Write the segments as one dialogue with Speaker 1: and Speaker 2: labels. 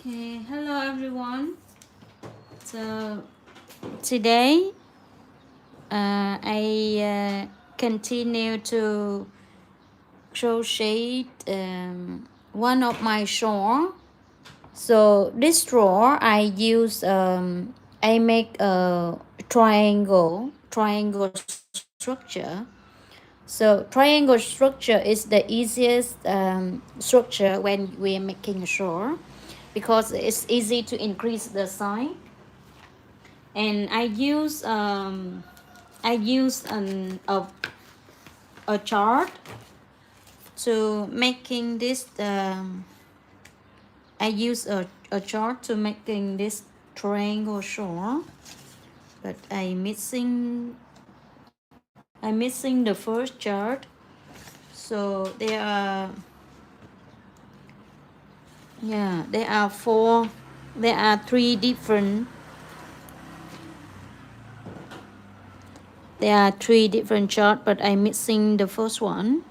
Speaker 1: Okay, hello everyone. So today I continue to crochet one of my shawl. So this drawer I use I make a triangle structure. So triangle structure is the easiest structure when we are making a shawl because it's easy to increase the size. And I use a chart to making this I use a chart to making this triangle shawl, but I'm missing the first chart. So there are four, there are three different, there are three different charts, but I'm missing the first one.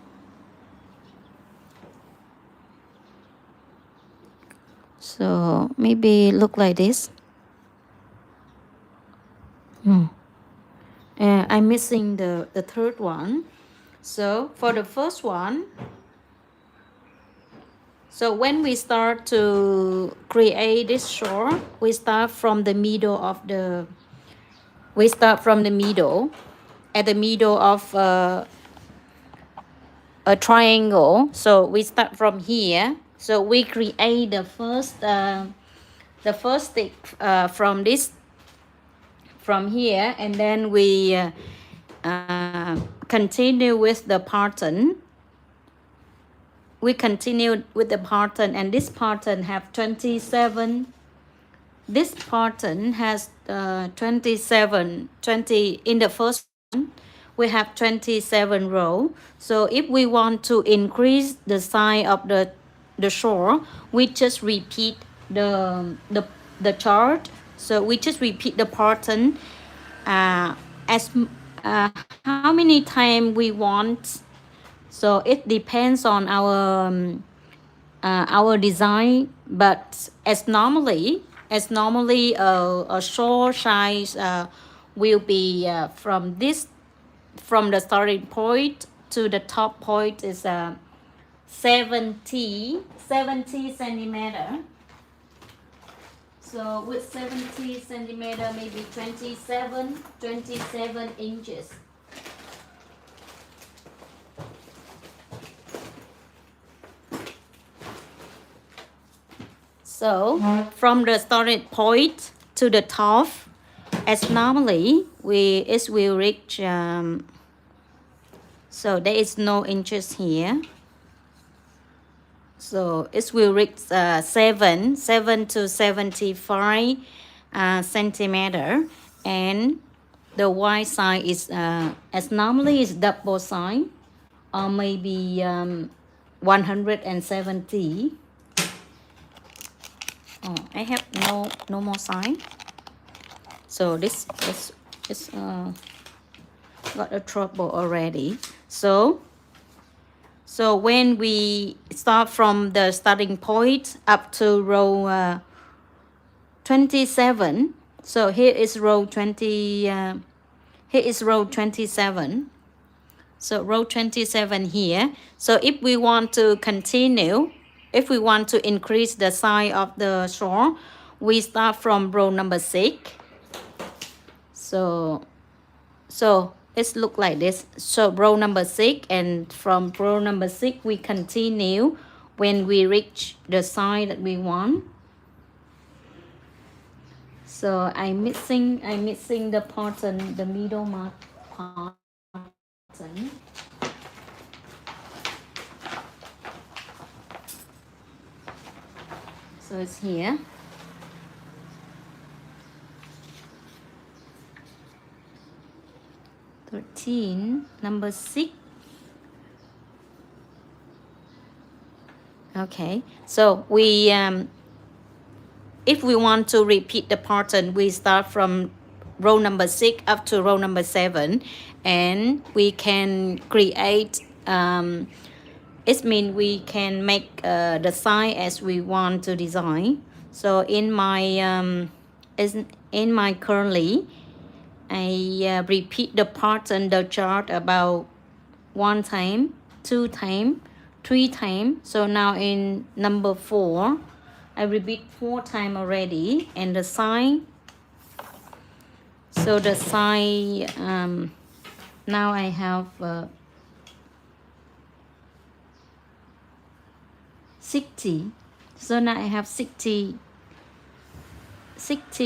Speaker 1: So maybe look like this. I'm missing the third one. So for the first one, so when we start to create this shawl, we start from the middle of the, we start from the middle, at the middle of a triangle. So we start from here. So we create the first stick from this, from here, and then we continue with the pattern. We continue with the pattern, and this pattern have 27. This pattern has 20 in the first one. We have 27 row. So if we want to increase the size of the shawl, we just repeat the chart. So we just repeat the pattern as how many times we want. So it depends on our design, but as normally a shawl size will be from the starting point to the top point is 70 centimeter. So with 70 centimeter, maybe 27 inches. So from the starting point to the top, as normally it will reach, so there is no inches here. So it will reach 7 to 75 centimeter, and the wide side is as normally is double side, or maybe 170. Oh, I have no more sign. So this is got a trouble already. So when we start from the starting point up to row 27, so here is row 20, here is row 27. So row 27 here. So if we want to continue, if we want to increase the size of the shawl, we start from row number 6. So it's look like this. So row number 6, and from row number 6 we continue when we reach the size that we want. So I'm missing the pattern, the middle mark pattern. So it's here. Number 6. Okay, so we if we want to repeat the pattern, we start from row number 6 up to row number 7, and we can create it means we can make the size as we want to design. So in my curly, I repeat the pattern, the chart about 1 time, 2 time, 3 time. So now in number 4, I repeat 4 time already, and the sign. So the sign, now I have 60. So now I have 60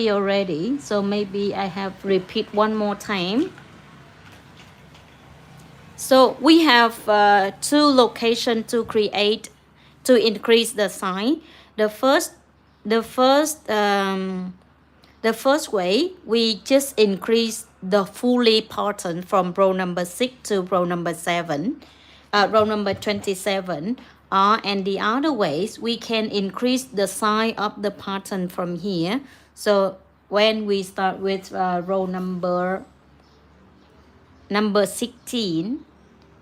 Speaker 1: already. So maybe I have repeat one more time. So we have 2 locations to create, to increase the size. The first way, we just increase the fully pattern from row number 6 to row number 7, row number 27. And the other ways, we can increase the size of the pattern from here. So when we start with row number 16,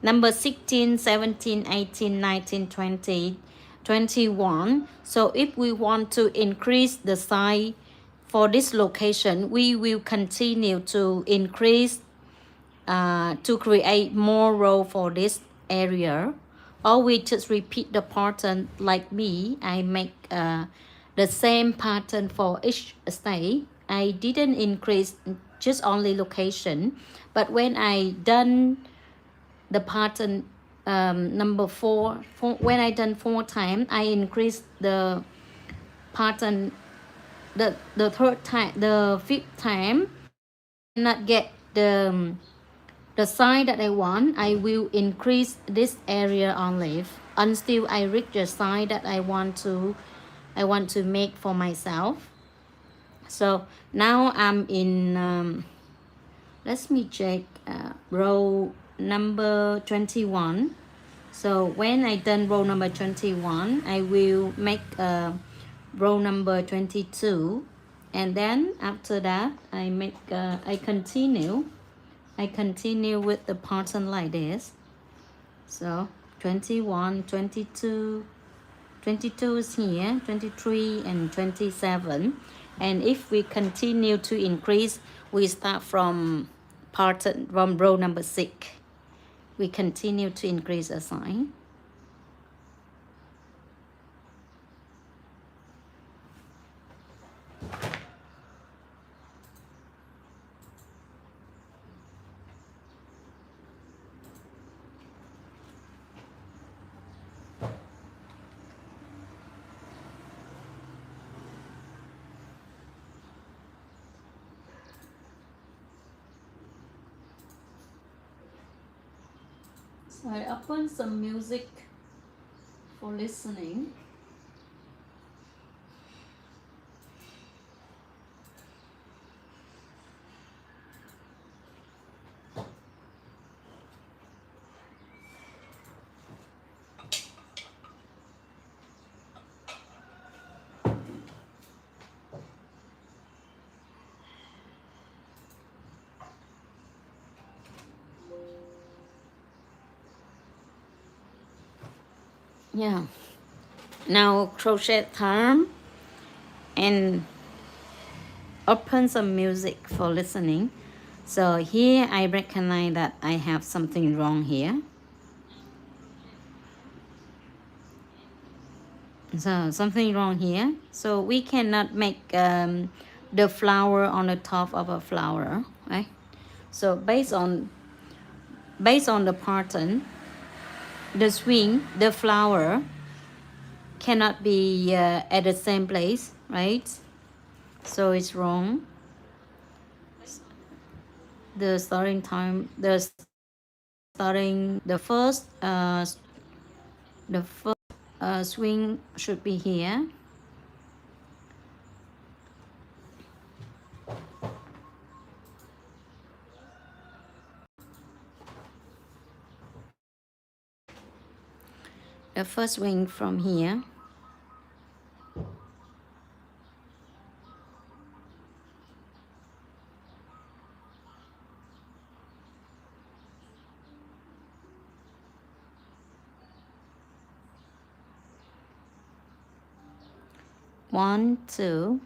Speaker 1: number 16, 17, 18, 19, 20, 21. So if we want to increase the size for this location, we will continue to increase to create more row for this area, or we just repeat the pattern like me. I make the same pattern for each stage. I didn't increase just only location, but when I done the pattern number 4, when I done 4 times, I increase the pattern the third time, the 5th time, not get the size that I want. I will increase this area only until I reach the size that I want to make for myself. So now I'm in let me check row number 21. So when I done row number 21, I will make row number 22, and then after that I make I continue with the pattern like this. So 21, 22, 22 is here, 23 and 27. And if we continue to increase, we start from row number 6. We continue to increase a sign. So I open some music for listening. Yeah. Now crochet time, and open some music for listening. So here I recognize that I have something wrong here. So something wrong here. So we cannot make the flower on the top of a flower, right? So based on the pattern, the swing, the flower cannot be at the same place, right? So it's wrong. The starting time, the first swing should be here. The first swing from here. 1 2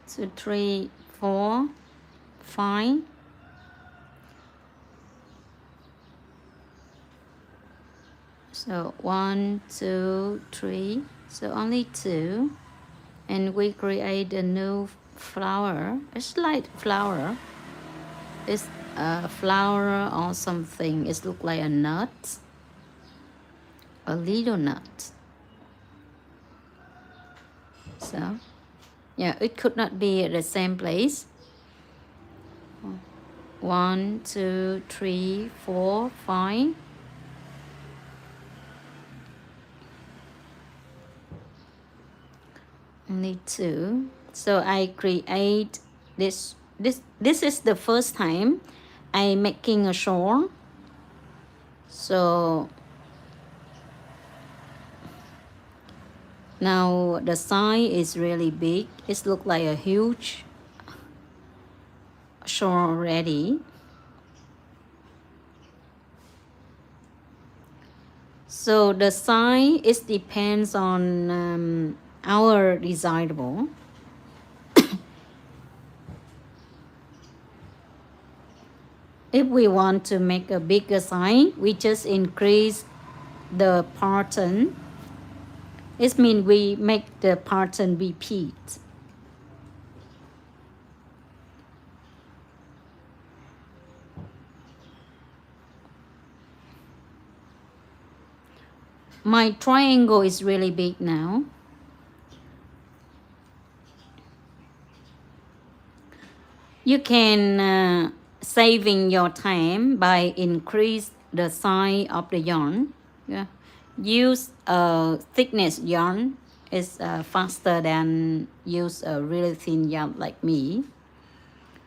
Speaker 1: 2 3 4 5 so 1 2 3 so only 2 and we create a new flower. It's like flower. It's a flower or something. It looks like a nut, a little nut. So yeah, it could not be at the same place. 1 2 3 4 5 only 2. So I create this is the first time I making a shawl. So now the size is really big. It looks like a huge shawl already. So the size is depends on our desirable. If we want to make a bigger size, we just increase the pattern. It means we make the pattern repeat. My triangle is really big now. You can saving your time by increase the size of the yarn. Yeah. Use a thickness yarn is faster than use a really thin yarn like me.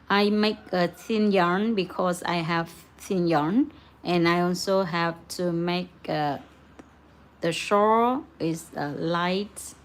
Speaker 1: I make a thin yarn because I have thin yarn, and I also have to make the shawl is light.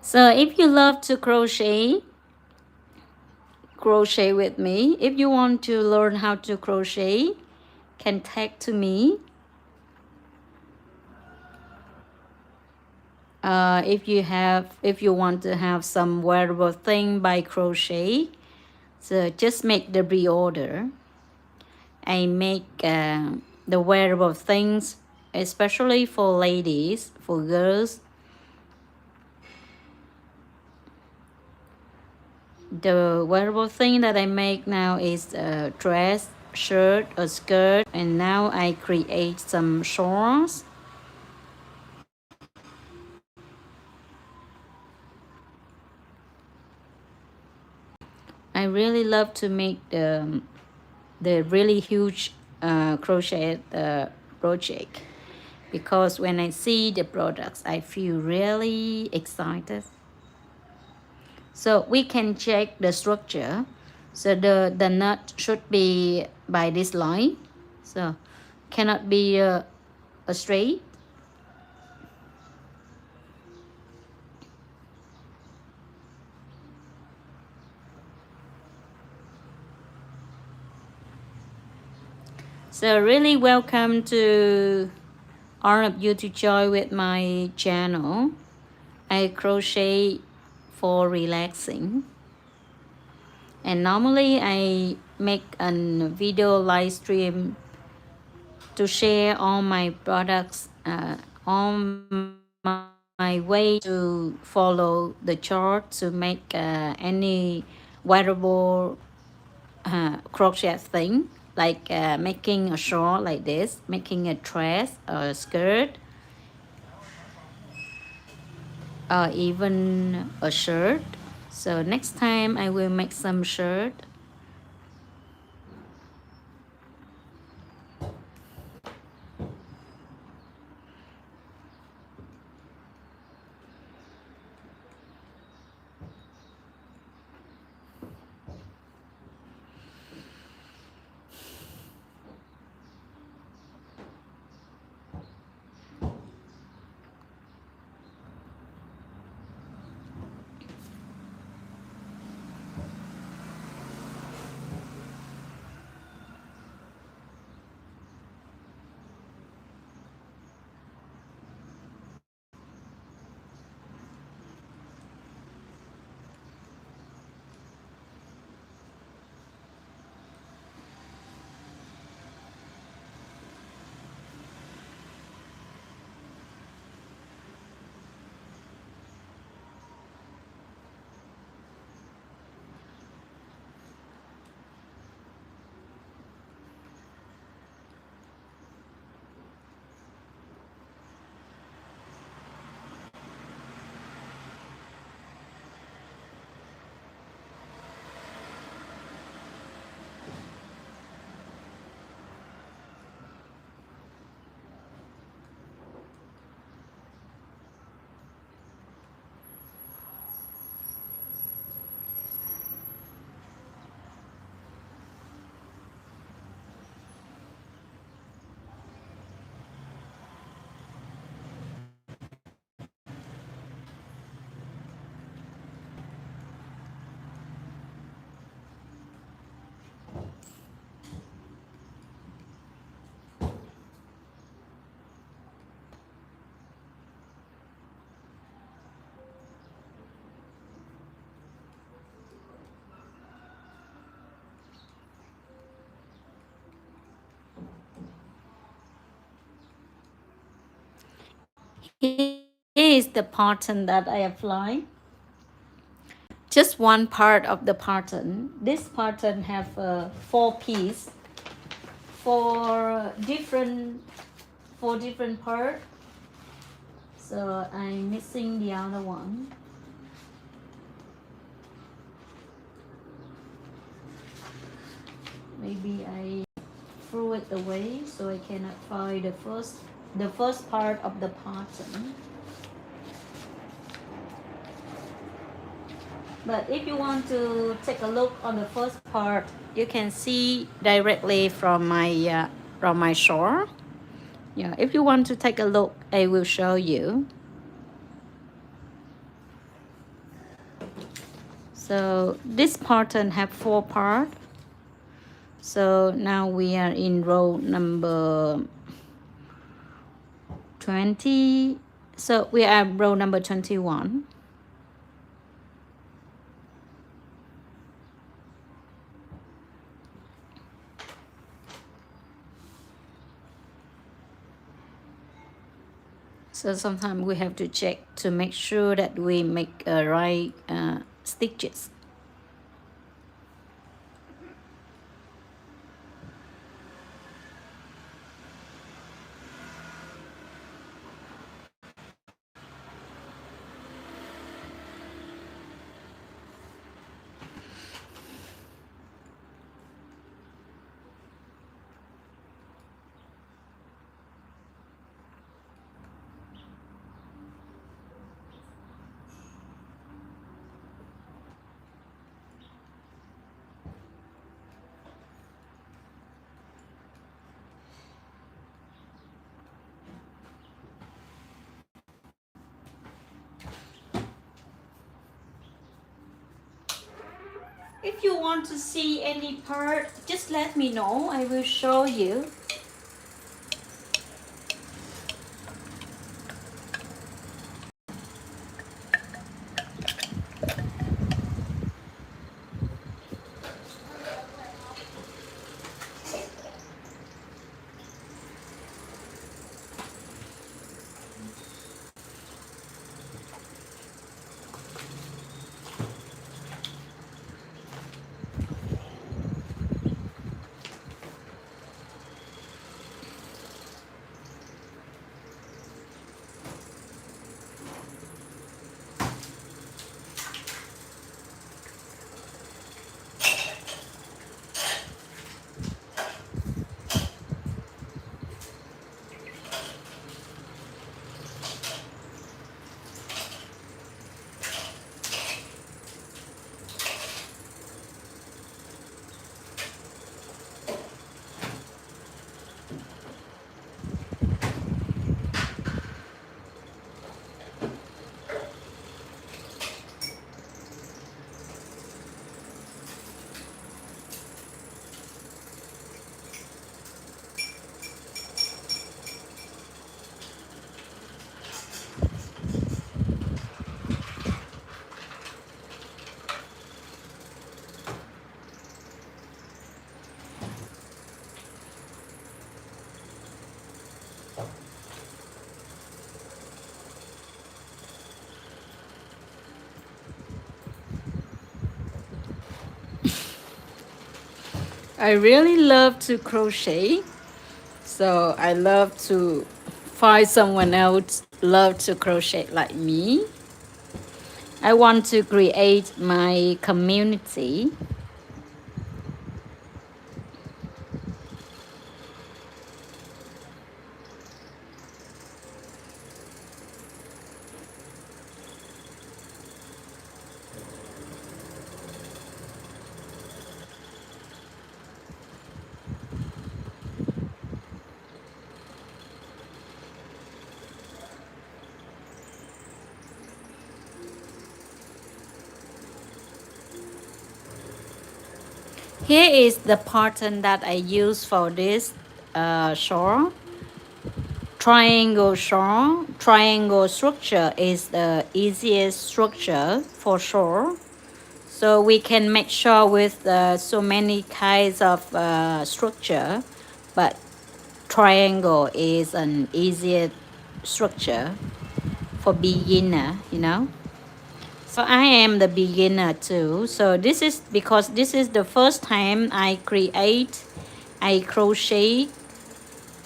Speaker 1: So if you love to crochet with me. If you want to learn how to crochet, can tag to me. If you want to have some wearable thing by crochet, so just make the pre-order. I make the wearable things especially for ladies, for girls. The wearable thing that I make now is a dress, shirt, a skirt, and now I create some shorts. I really love to make the really huge crochet project, because when I see the products, I feel really excited. So we can check the structure. So the nut should be by this line. So cannot be a straight. So really welcome to all of you to join with my channel. I crochet for relaxing, and normally I make a video live stream to share all my products, on my way to follow the chart to make any wearable crochet thing, like making a shawl like this, making a dress or a skirt, or even a shirt. So next time I will make some shirt. Here is the pattern that I apply. Just one part of the pattern. This pattern have four pieces, four different part. So I'm missing the other one. Maybe I threw it away, so I cannot find the first part of the pattern. But if you want to take a look on the first part, you can see directly from my shawl. Yeah, if you want to take a look, I will show you. So this pattern have four parts. So now we are in row number 20. So we are row number 21. So sometimes we have to check to make sure that we make right stitches. If you want to see any part, just let me know. I will show you. I really love to crochet, so I love to find someone else love to crochet like me. I want to create my community. Here is the pattern that I use for this shawl. Triangle shawl. Triangle structure is the easiest structure for shawl. So we can make shawl with so many kinds of structure, but triangle is an easier structure for beginner, you know. So I am the beginner too. So this is because this is the first time I create a crochet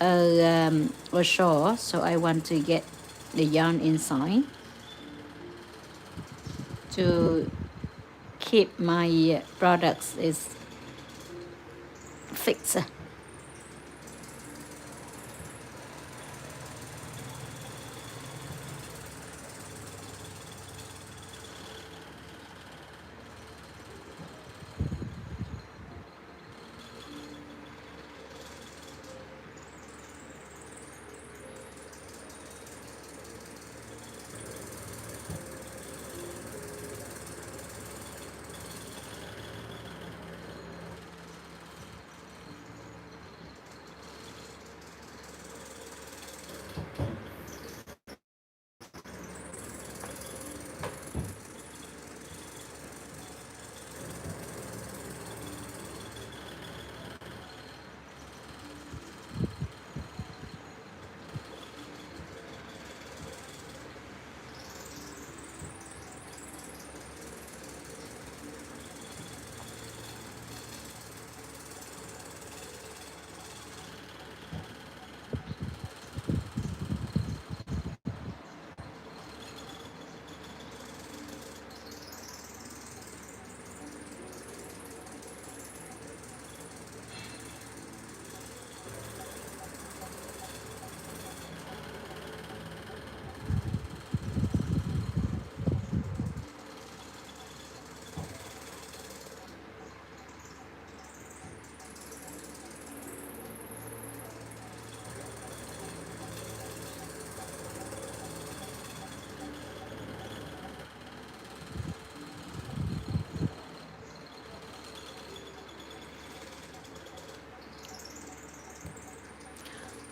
Speaker 1: a shawl. So I want to get the yarn inside to keep my products is fixed.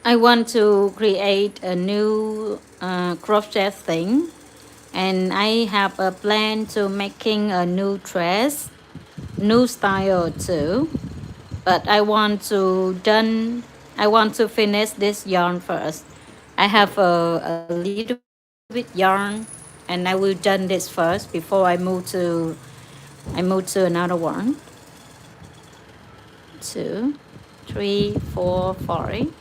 Speaker 1: I want to create a new crochet thing, and I have a plan to making a new dress, new style too. But I want to finish this yarn first. I have a little bit yarn, and I will done this first before I move to another one. 2, 3, 4, 5.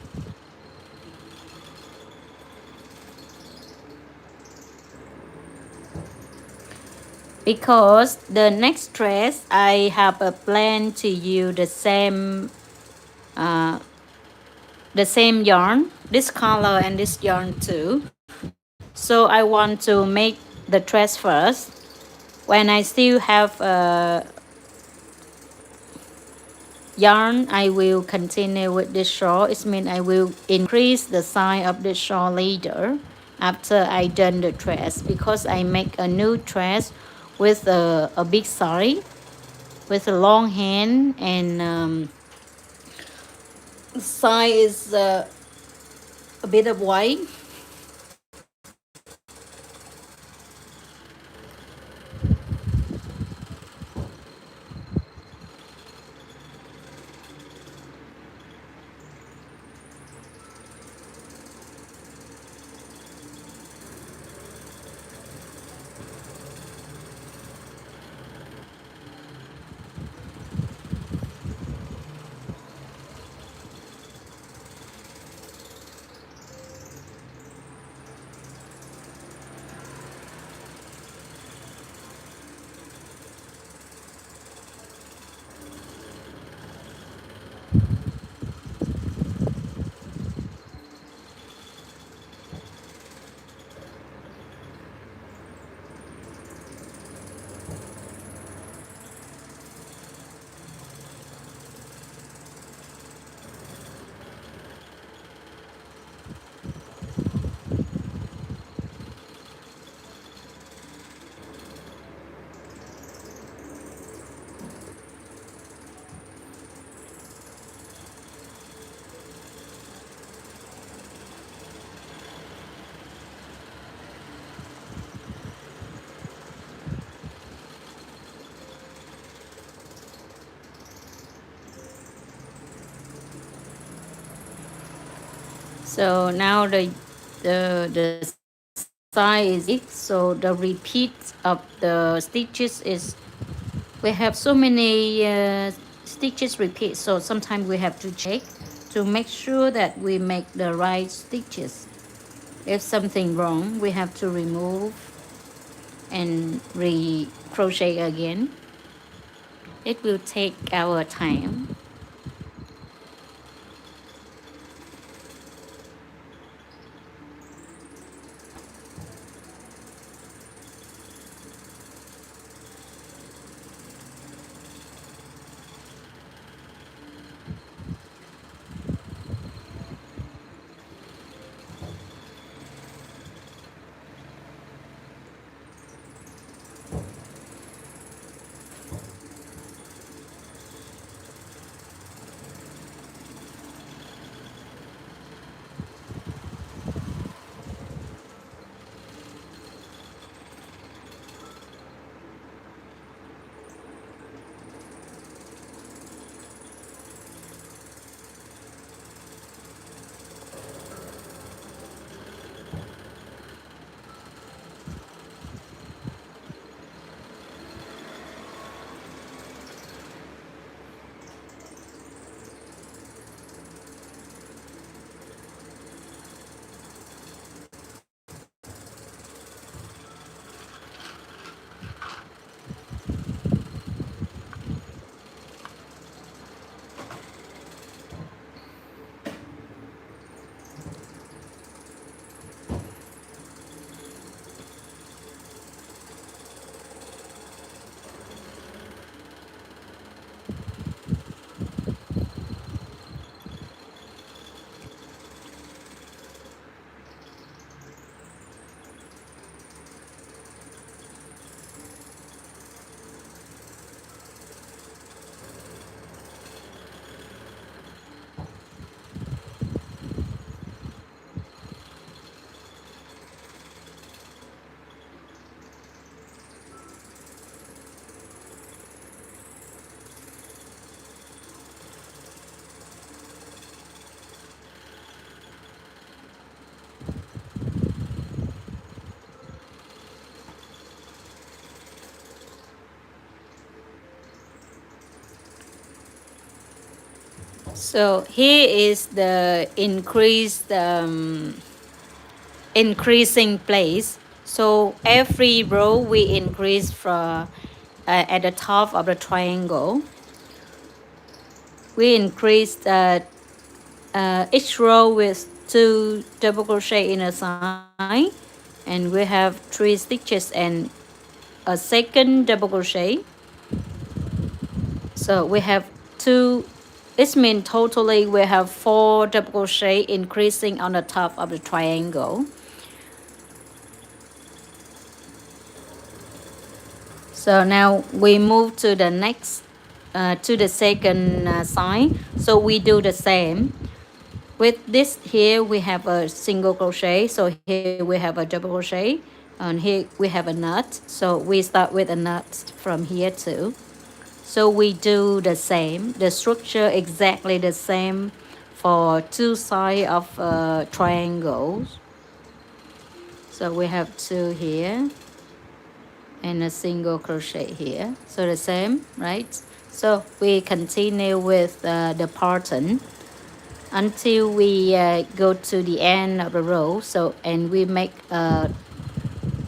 Speaker 1: Because the next dress I have a plan to use uh, the same yarn, this color and this yarn too. So I want to make the dress first. When I still have yarn, I will continue with this shawl. It means I will increase the size of the shawl later after I done the dress, because I make a new dress with a big size, with a long hand, and size is a bit of white. So now the size is big, so the repeat of the stitches is, we have so many stitches repeat, so sometimes we have to check to make sure that we make the right stitches. If something wrong, we have to remove and re crochet again. It will take our time. So here is the increasing place. So every row we increase from at the top of the triangle. We increase each row with 2 double crochet in a side, and we have 3 stitches and a second double crochet. So we have 2, it means totally we have 4 double crochet increasing on the top of the triangle. So now we move to the next to the second side. So we do the same. With this here we have a single crochet, so here we have a double crochet, and here we have a knot, so we start with a knot from here too. So we do the same, the structure exactly the same for 2 sides of triangles. So we have 2 here and a single crochet here, so the same, right? So we continue with the pattern until we go to the end of the row. So, and we make the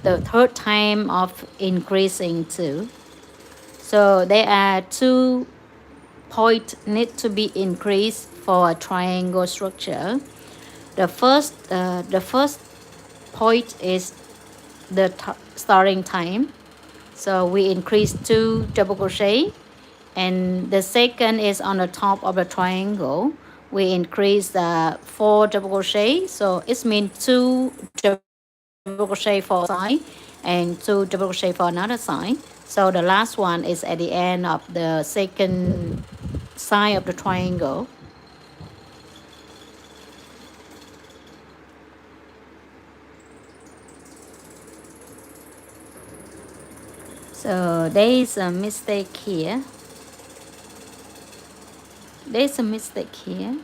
Speaker 1: third time of increasing too. So there are 2 points need to be increased for a triangle structure. The first point is the starting time. So we increase 2 double crochet, and the second is on the top of the triangle. We increase the 4 double crochet, so it means 2 double crochet for side and 2 double crochet for another side. So the last one is at the end of the second side of the triangle. So there is a mistake here. There's a mistake here.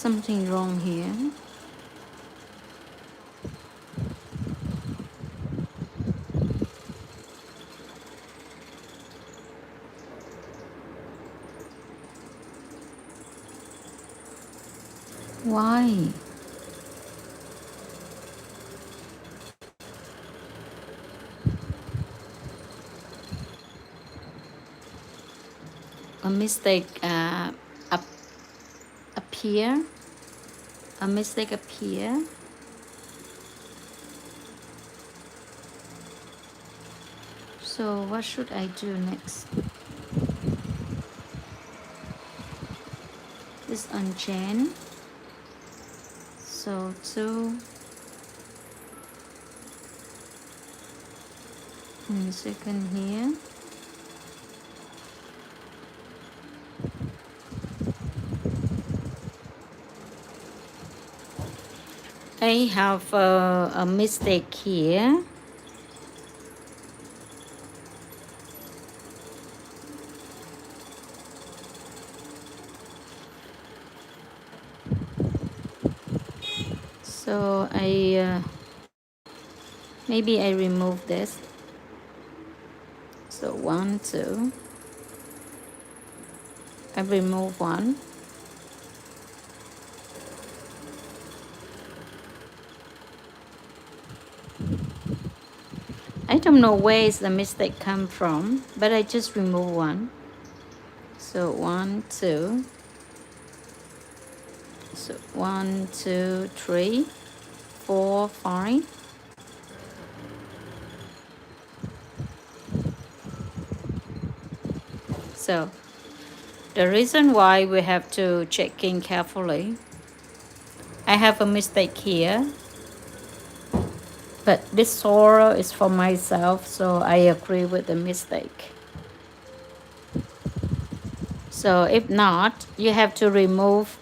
Speaker 1: something wrong here. Why? A mistake appear. A mistake appear. So what should I do next? This unchain. So 2 and second here. I have a mistake here. So maybe I remove this. So 1, 2. I remove 1. I don't know where is the mistake come from, but I just remove 1. So 1, 2. So 1, 2, 3, 4, 5. So the reason why we have to check in carefully, I have a mistake here, but this sorrow is for myself, so I agree with the mistake. So if not, you have to remove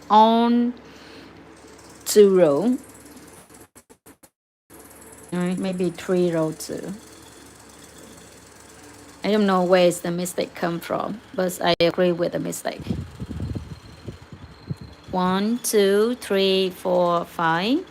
Speaker 1: on 2 row, maybe 3 row too. I don't know where is the mistake come from, but I agree with the mistake. 1, 2, 3, 4, 5.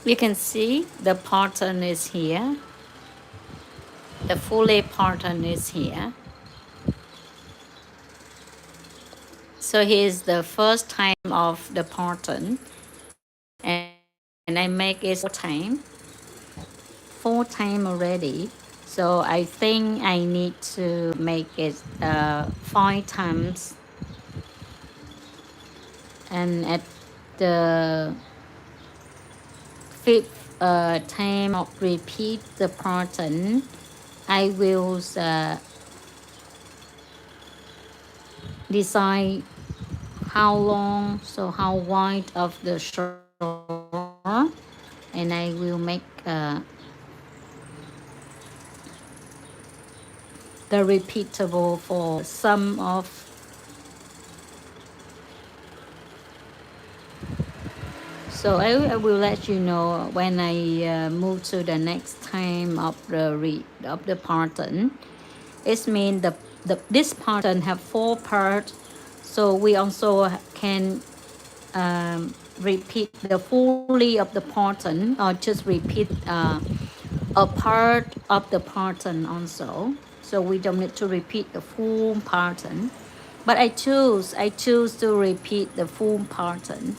Speaker 1: You can see the pattern is here. The fully pattern is here. So here's the first time of the pattern, and I make it four time already. So I think I need to make it 5 times, and at the fifth time of repeat the pattern, I will decide how long, so how wide of the shore, and I will make the repeatable for some of. So I will let you know when I move to the next time of the pattern. It means this pattern have 4 parts, so we also can repeat the fully of the pattern, or just repeat a part of the pattern also. So we don't need to repeat the full pattern. But I choose to repeat the full pattern.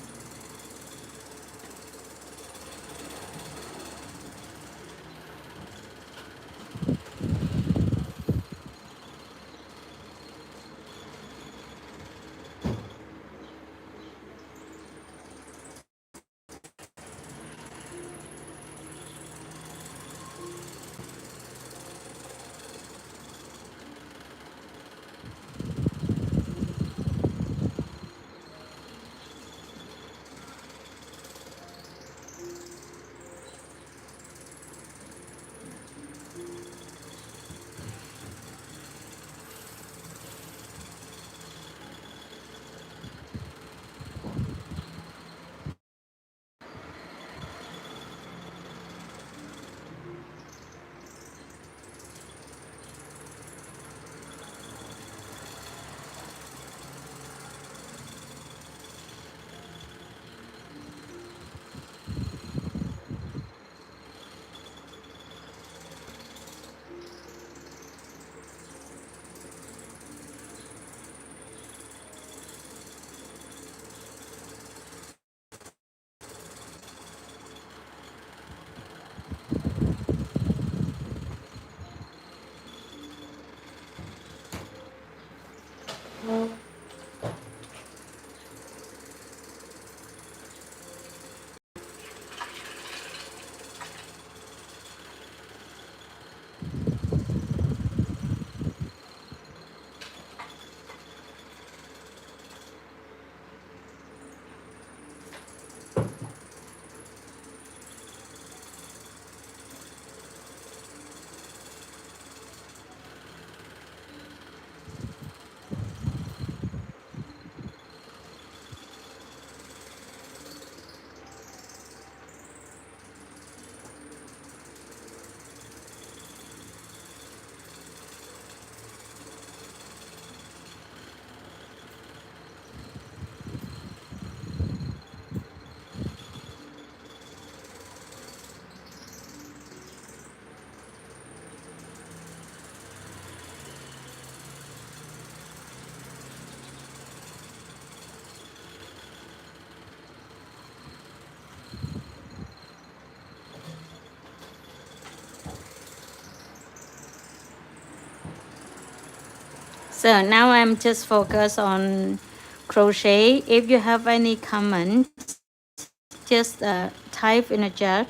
Speaker 1: So now I'm just focused on crochet. If you have any comments, just type in the chat.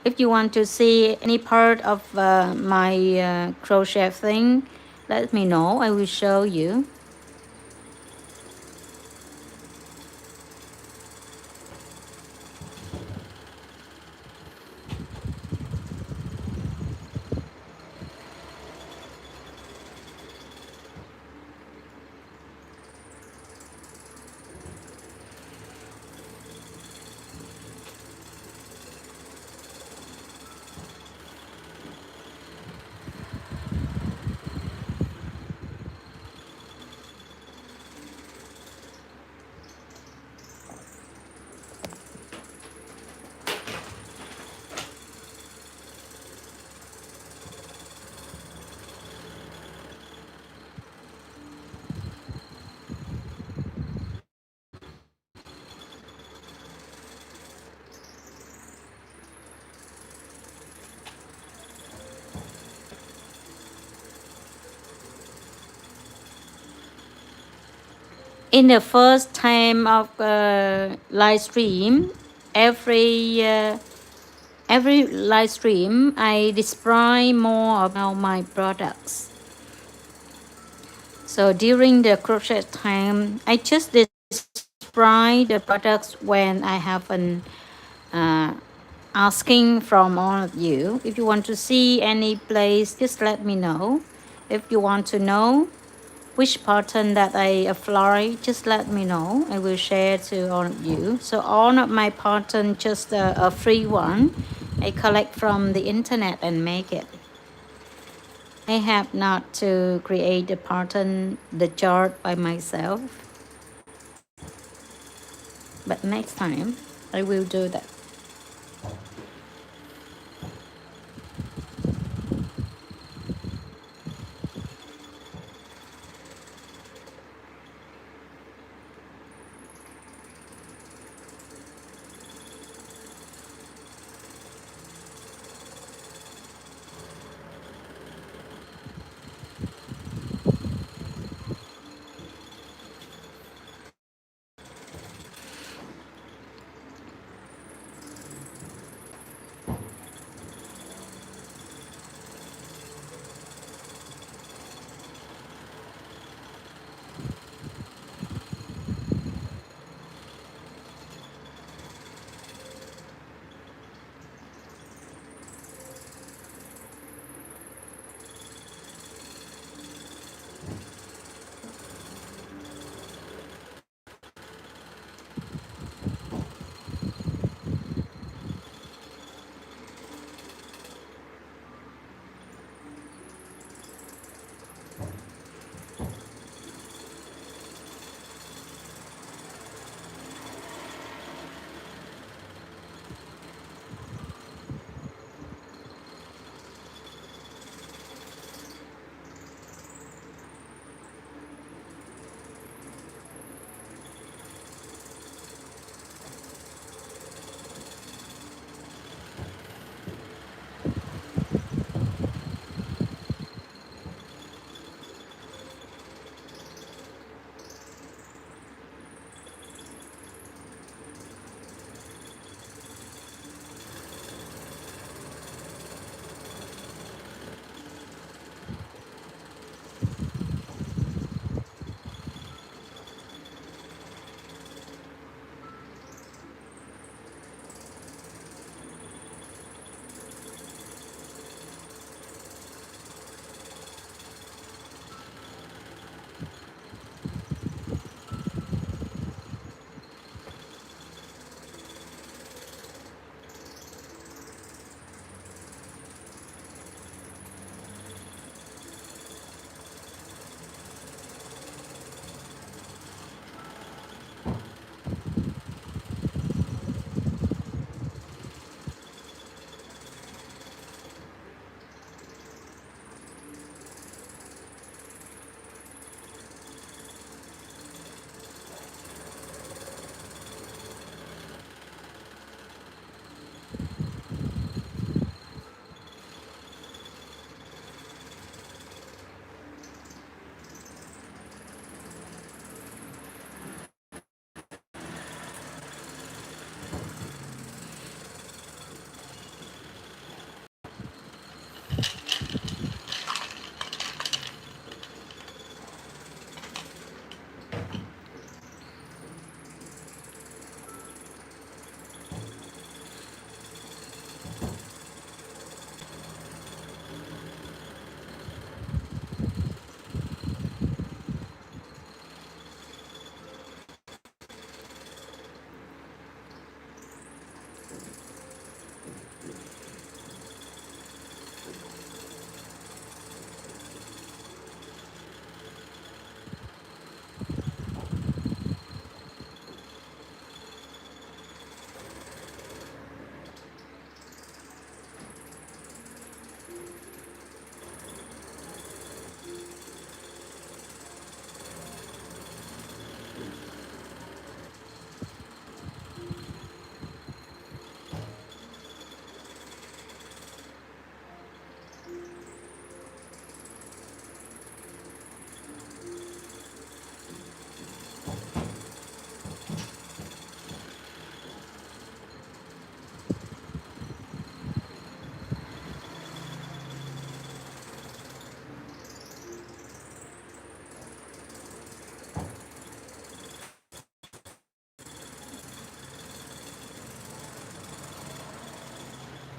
Speaker 1: If you want to see any part of my crochet thing, let me know. I will show you. In the first time of live stream, every every live stream I describe more about my products. So during the crochet time, I just describe the products when I have an asking from all of you. If you want to see any place, just let me know. If you want to know which pattern that I apply, just let me know. I will share to all of you. So all of my pattern, just a free one, I collect from the internet and make it. I have not to create the pattern, the chart by myself, but next time I will do that.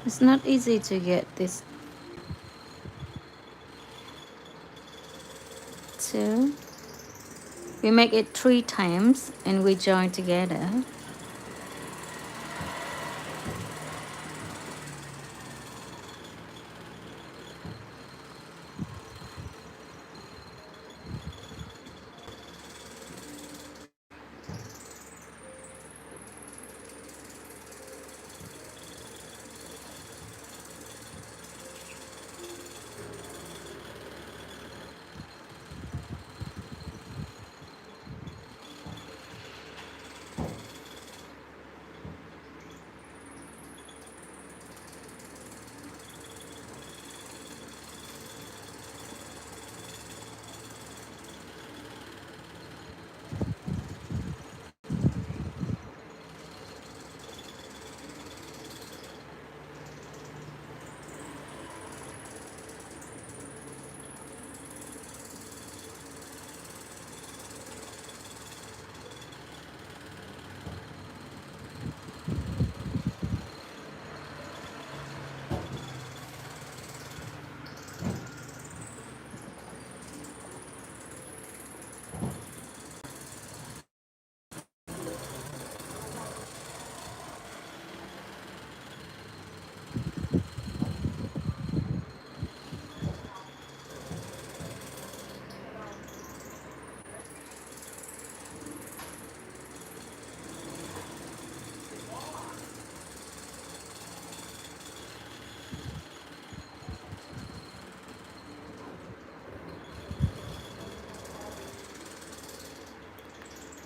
Speaker 1: It's not easy to get this two. We make it 3 times and we join together.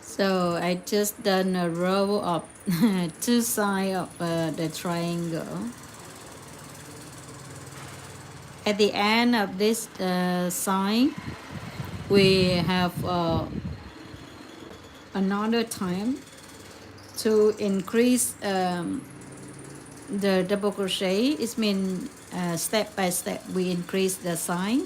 Speaker 1: So I just done a row of two sides of the triangle. At the end of this side, we have another time to increase the double crochet. It means step by step we increase the size.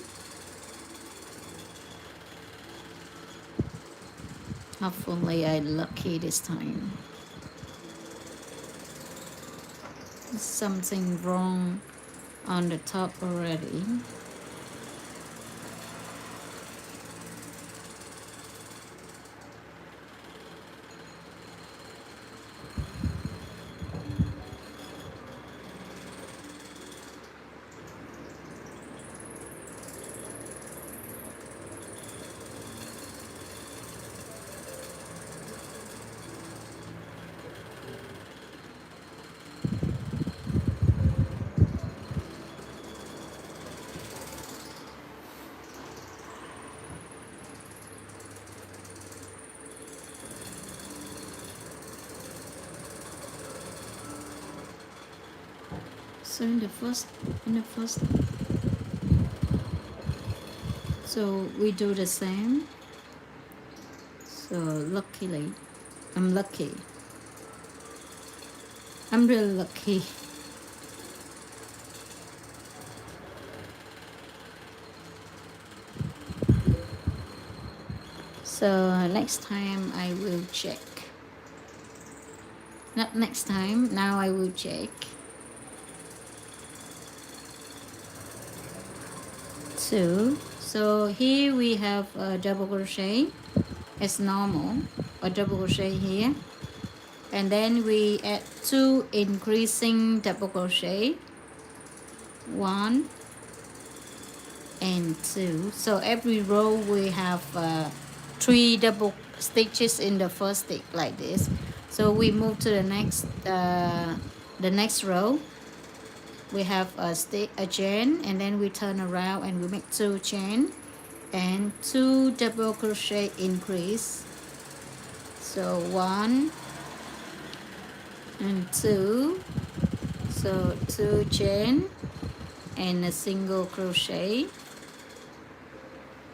Speaker 1: Hopefully I lucky this time. Something wrong on the top already. So in the first, so we do the same. So luckily, I'm lucky. I'm really lucky. So next time I will check. Not next time, now I will check. Two. So here we have a double crochet as normal, a double crochet here. And then we add 2 increasing double crochet, 1 and 2. So every row we have 3 double stitches in the first stitch like this. So we move to the next row. We have a chain, and then we turn around and we make 2 chain and 2 double crochet increase. So 1 and 2. So 2 chain and a single crochet.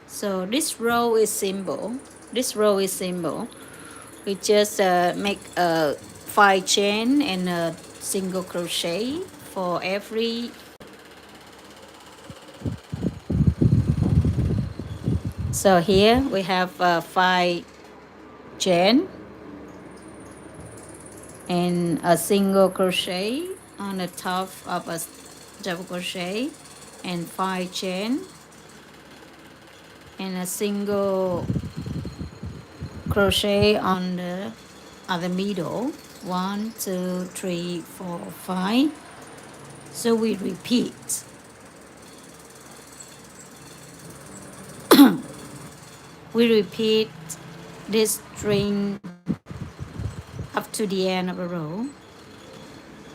Speaker 1: So this row is simple. This row is simple. We just make a 5 chain and a single crochet for every. So here we have 5 chain and a single crochet on the top of a double crochet and 5 chain and a single crochet on the other middle. 1 2 3 4 5. So we repeat. We repeat this string up to the end of the row.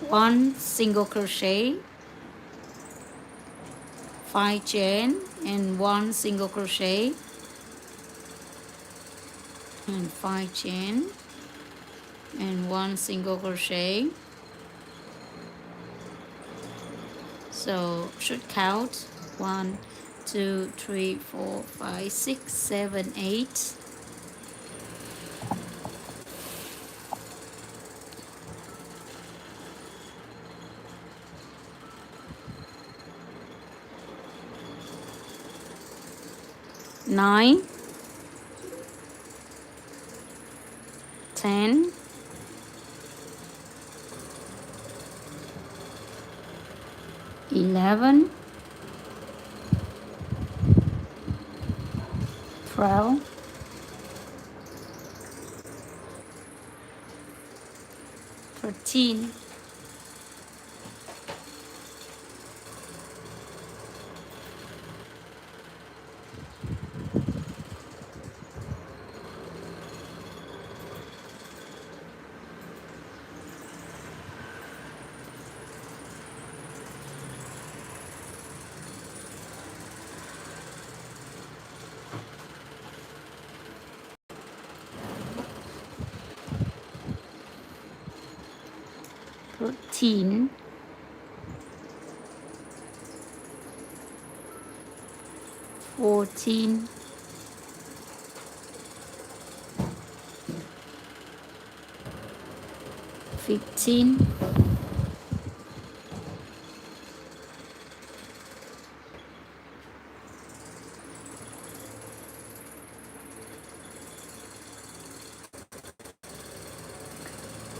Speaker 1: 1 single crochet, 5 chain and 1 single crochet and 5 chain and 1 single crochet. So should count 1 2 3 4 5 6 7 8. Nine, 10, 11, 12, 13, 13, 14, 15,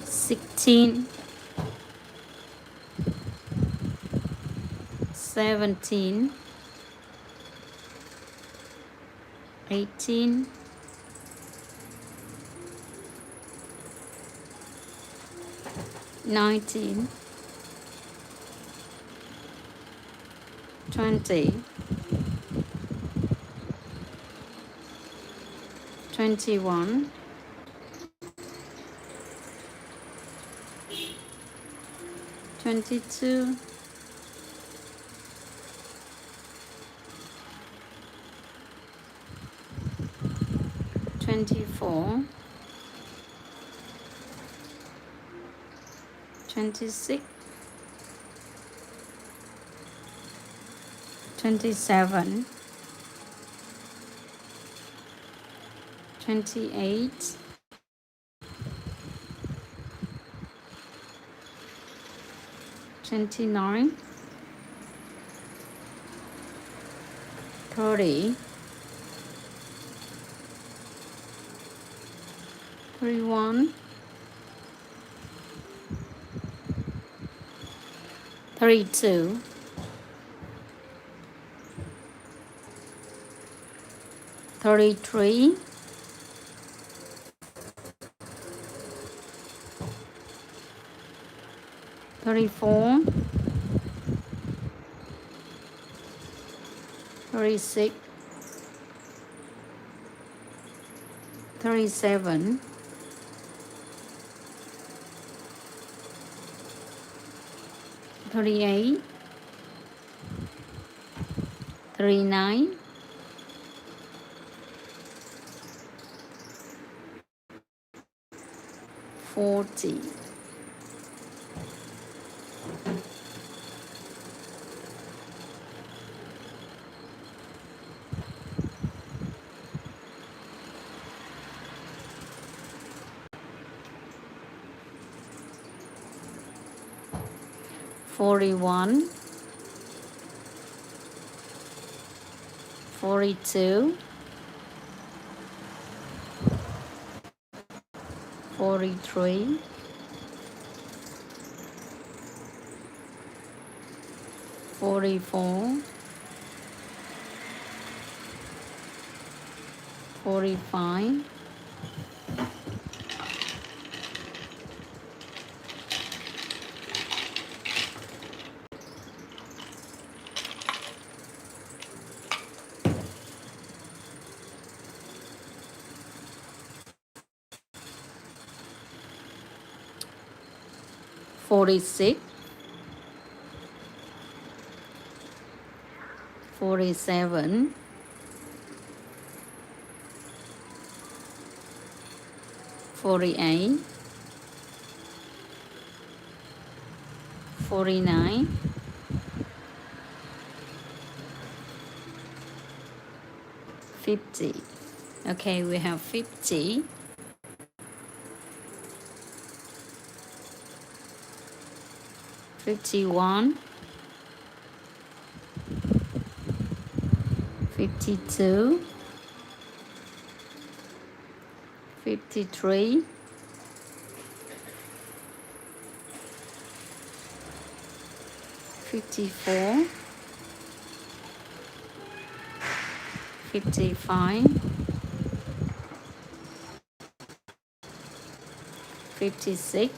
Speaker 1: 16, 17, 18, 19, 20, 21, 22, 24, 26, 27, 28, 29, 30, 31, 32, 33, 34, 36, 37, 38, 39, 40. Forty-one, 42, 43, 44, 45, 46, 47, 48, 49, 50. Okay, we have 50, 51, 52, 53, 54, 55, 56,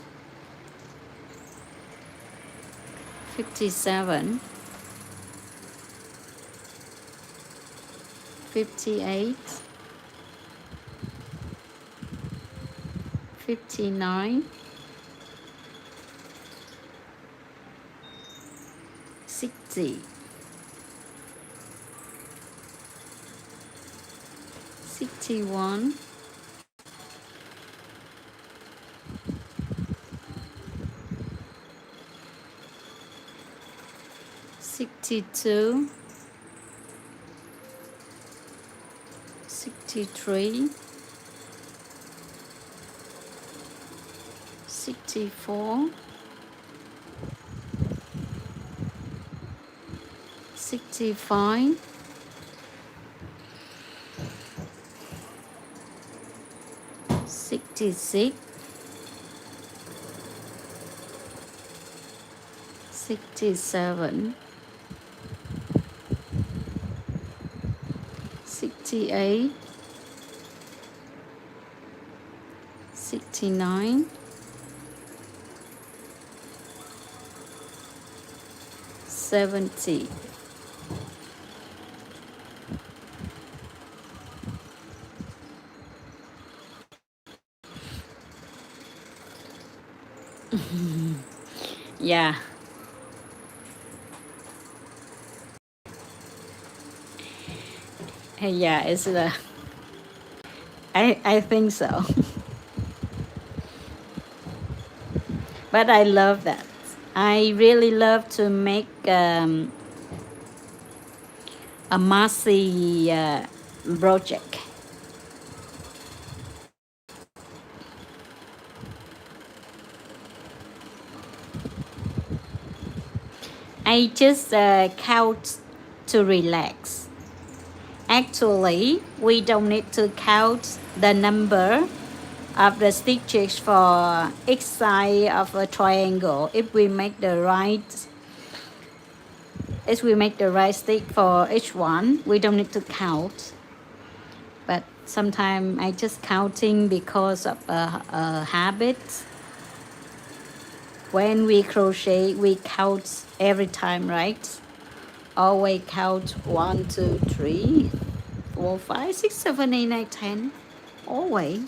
Speaker 1: 57, 58, 59, 60, 61, 62, 63, 64, 65, 66, 67, 68, 69, 70. Yeah. Yeah, it's the I think so. But I love that. I really love to make a messy project. I just count to relax. Actually, we don't need to count the number of the stitches for each side of a triangle. If we make the right stitch for each one, we don't need to count. But sometimes I just counting because of a habit. When we crochet, we count every time, right? Always count 1, 2, 3, 4, 5, 6, 7, 8, 9, 10. Always.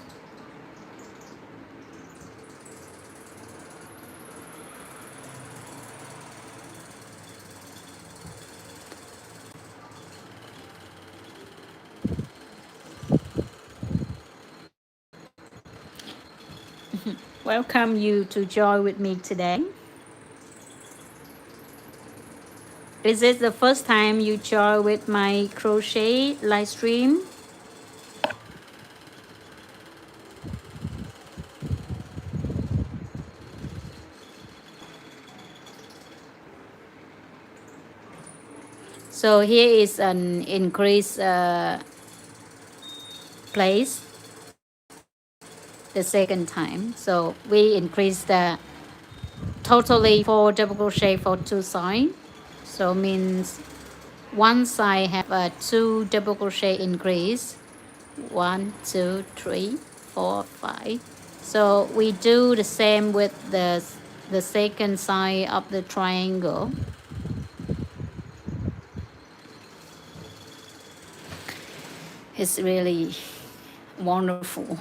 Speaker 1: Welcome you to join with me today. Is this the first time you join with my crochet live stream? So here is an increase place the second time. So we increase the totally 4 double crochet for 2 sides. So means one side have a 2 double crochet increase, 1 2 3 4 5. So we do the same with the second side of the triangle. It's really wonderful.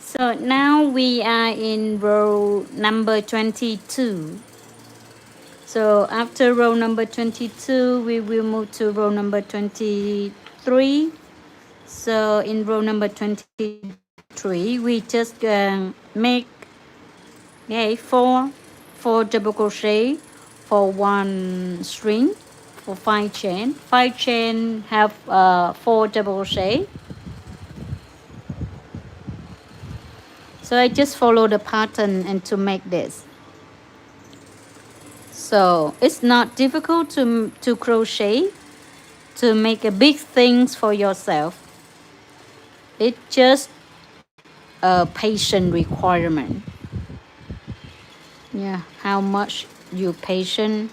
Speaker 1: So now we are in row number 22. So after row number 22, we will move to row number 23. So in row number 23, we just make four double crochet for one string for 5 chain. 5 chain have 4 double crochet. So I just follow the pattern and to make this. So it's not difficult to crochet, to make a big things for yourself. It's just a patient requirement. Yeah, how much you patient.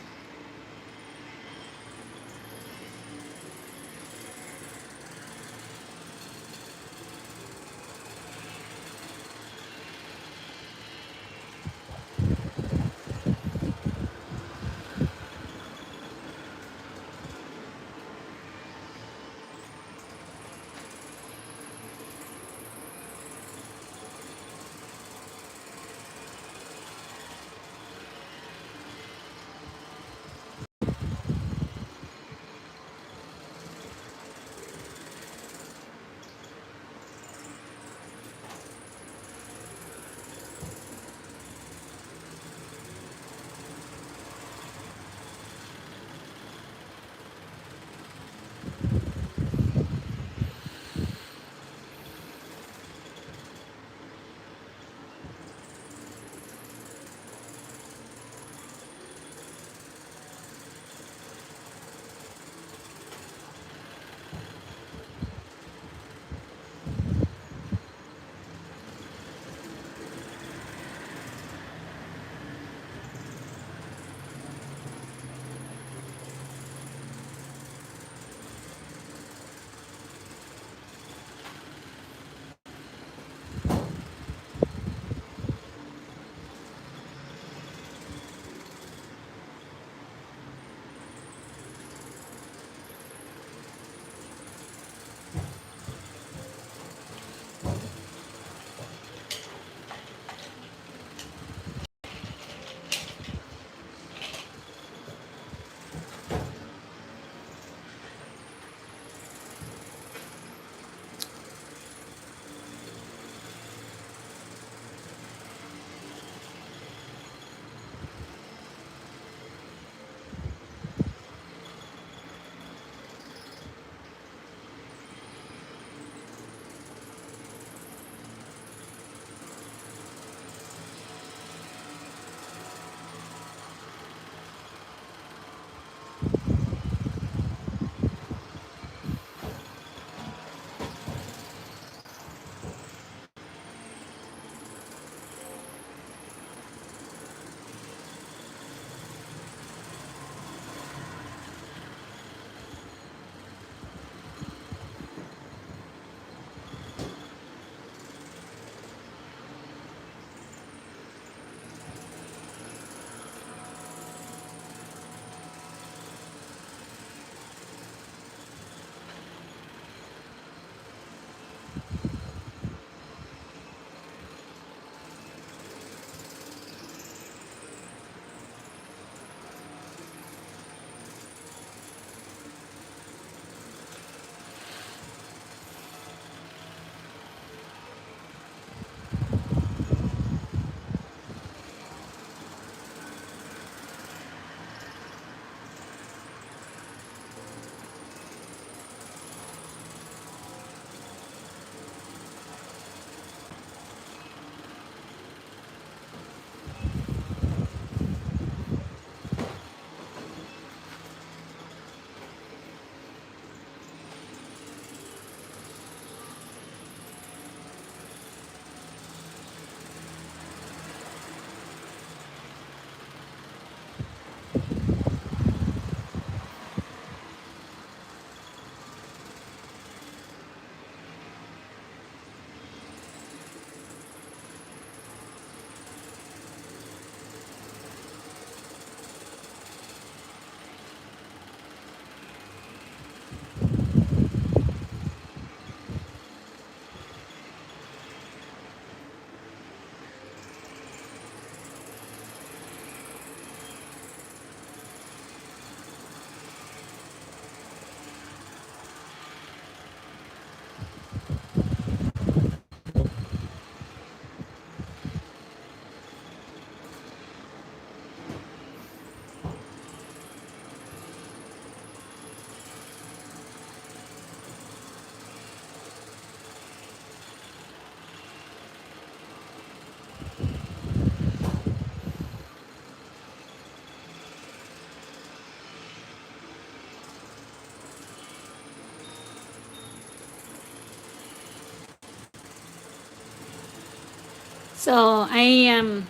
Speaker 1: So I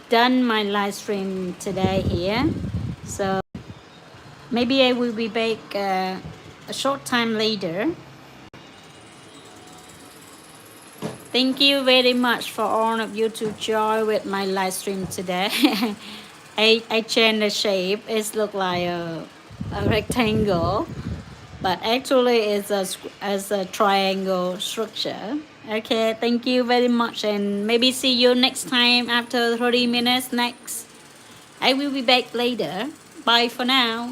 Speaker 1: done my live stream today here. So maybe I will be back a short time later. Thank you very much for all of you to join with my live stream today. I changed the shape. It look like a rectangle, but actually it's as a triangle structure. Okay, thank you very much, and maybe see you next time after 30 minutes next. I will be back later. Bye for now.